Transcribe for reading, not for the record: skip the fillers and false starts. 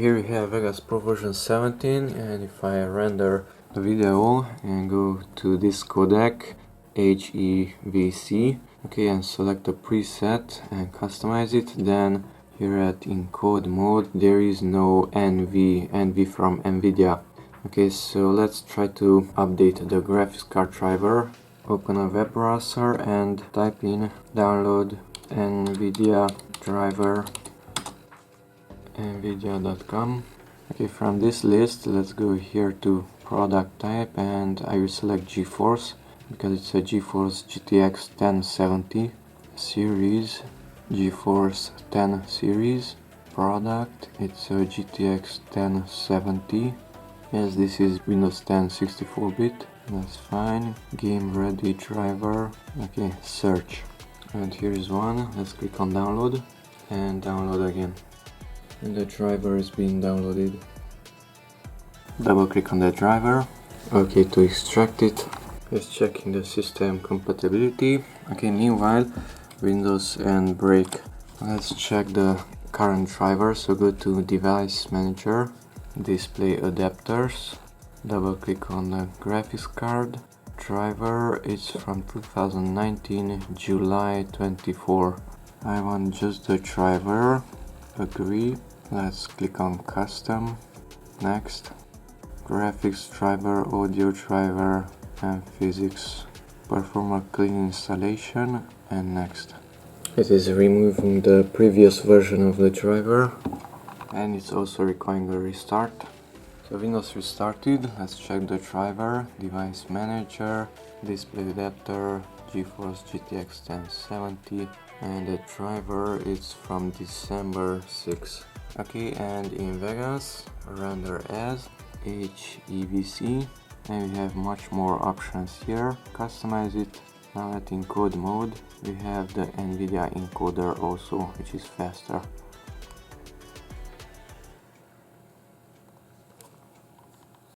here we have Vegas Pro version 17, and if I render the video and go to this codec HEVC, okay, and select the preset and customize it, then here at encode mode there is no NV from NVIDIA. Okay, so let's try to update the graphics card driver. Open a web browser and type in download NVIDIA driver nvidia.com. Okay, from this list let's go here to product type, and I will select GeForce because it's a GeForce GTX 1070 series, GeForce 10 series. Product, it's a GTX 1070. Yes, this is Windows 10 64-bit. That's fine. Game ready driver. Okay, search. And here is one. Let's click on download and download again. And the driver is being downloaded. Double click on the driver. Okay, to extract it, just checking the system compatibility. Okay, meanwhile, Windows and break. Let's check the current driver. So go to device manager, display adapters, double click on the graphics card. Driver is from 2019 July 24. I want just the driver. Agree. Let's click on custom. Next. Graphics driver, audio driver, and physics. Perform a clean installation, and next. It is removing the previous version of the driver, and it's also requiring a restart. So Windows restarted. Let's check the driver, device manager, display adapter, GeForce GTX 1070, and the driver is from December 6. Okay, and in Vegas, render as HEVC, and we have much more options here. Customize it. Now at encode mode, we have the NVIDIA encoder also, which is faster.